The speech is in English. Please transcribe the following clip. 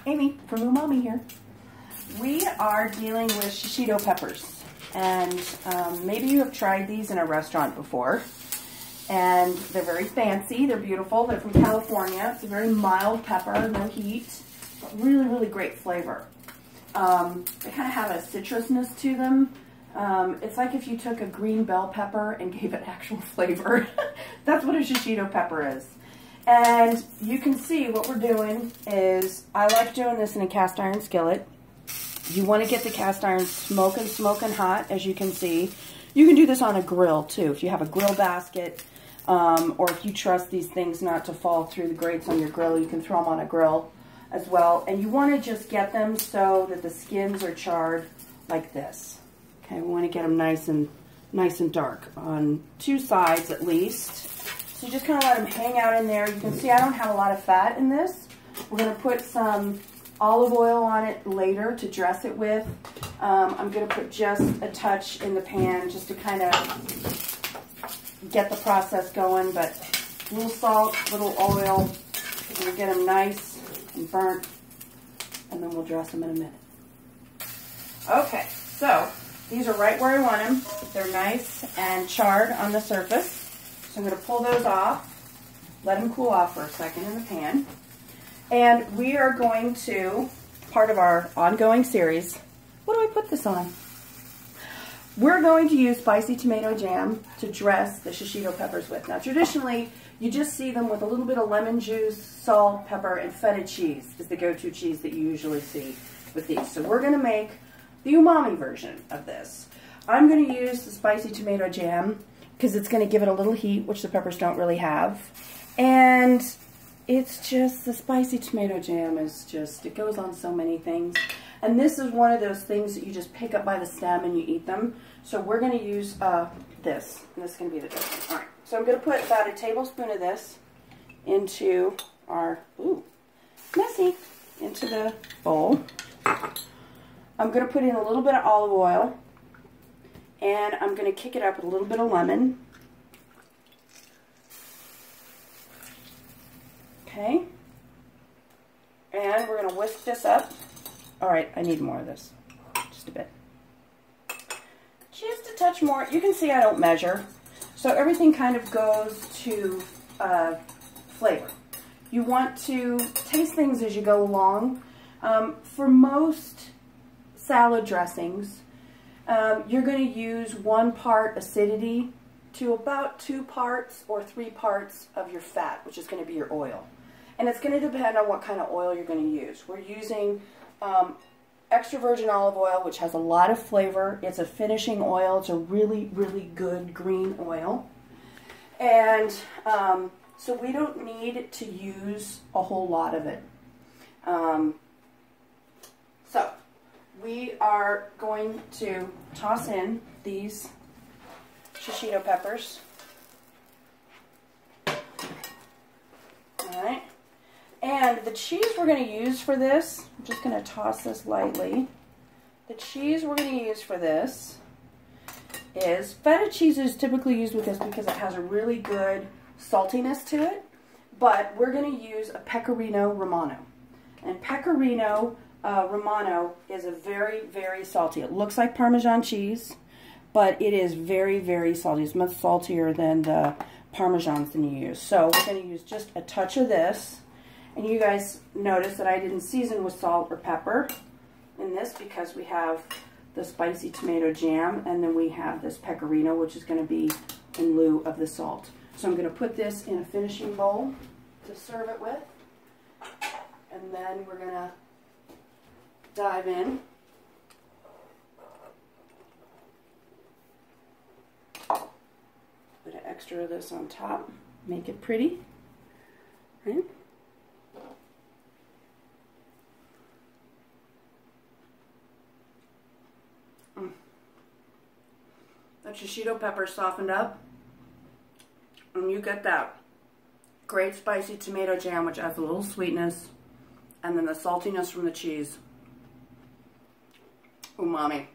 Amy from OO Mommy here. We are dealing with shishito peppers, and maybe you have tried these in a restaurant before, and they're very fancy, they're beautiful, they're from California. It's a very mild pepper, no heat, but really, really great flavor. They kind of have a citrusness to them. It's like if you took a green bell pepper and gave it actual flavor. That's what a shishito pepper is. And you can see what we're doing is, I like doing this in a cast iron skillet. You want to get the cast iron smoking hot, as you can see. You can do this on a grill too, if you have a grill basket, or if you trust these things not to fall through the grates on your grill, you can throw them on a grill as well. And you want to just get them so that the skins are charred like this. Okay, we want to get them nice and dark on two sides at least. So you just kind of let them hang out in there. You can see I don't have a lot of fat in this. We're going to put some olive oil on it later to dress it with. I'm going to put just a touch in the pan just to kind of get the process going, but a little salt, a little oil. We're going to get them nice and burnt, and then we'll dress them in a minute. Okay, so these are right where I want them. They're nice and charred on the surface. So I'm going to pull those off, let them cool off for a second in the pan. And we are going to, part of our ongoing series, what do I put this on? We're going to use spicy tomato jam to dress the shishito peppers with. Now traditionally, you just see them with a little bit of lemon juice, salt, pepper, and feta cheese is the go-to cheese that you usually see with these. So we're going to make the umami version of this. I'm going to use the spicy tomato jam because it's going to give it a little heat, which the peppers don't really have. And it's just, the spicy tomato jam is just, it goes on so many things. And this is one of those things that you just pick up by the stem and you eat them. So we're going to use this, and this is going to be the dressing. All right, so I'm going to put about a tablespoon of this into our, into the bowl. I'm going to put in a little bit of olive oil, and I'm going to kick it up with a little bit of lemon. Okay. And we're going to whisk this up. All right, I need more of this. Just a bit. Just a touch more. You can see I don't measure. So everything kind of goes to flavor. You want to taste things as you go along. For most salad dressings, you're going to use 1 part acidity to about 2 parts or 3 parts of your fat, which is going to be your oil. And it's going to depend on what kind of oil you're going to use. We're using extra virgin olive oil, which has a lot of flavor. It's a finishing oil. It's a really, really good green oil. And so we don't need to use a whole lot of it. So we are going to toss in these shishito peppers. All right. And the cheese we're going to use for this, I'm just going to toss this lightly. The cheese we're going to use for this is, feta cheese is typically used with this because it has a really good saltiness to it, but we're going to use a Pecorino Romano. And Pecorino Romano is a very, very salty. It looks like Parmesan cheese, but it is very, very salty. It's much saltier than the Parmesans than you use. So we're going to use just a touch of this. And you guys notice that I didn't season with salt or pepper in this because we have the spicy tomato jam, and then we have this pecorino, which is going to be in lieu of the salt. So I'm going to put this in a finishing bowl to serve it with. And then we're going to dive in. Put an extra of this on top, make it pretty. Right? That shishito pepper softened up, and you get that great spicy tomato jam, which adds a little sweetness, and then the saltiness from the cheese. Umami.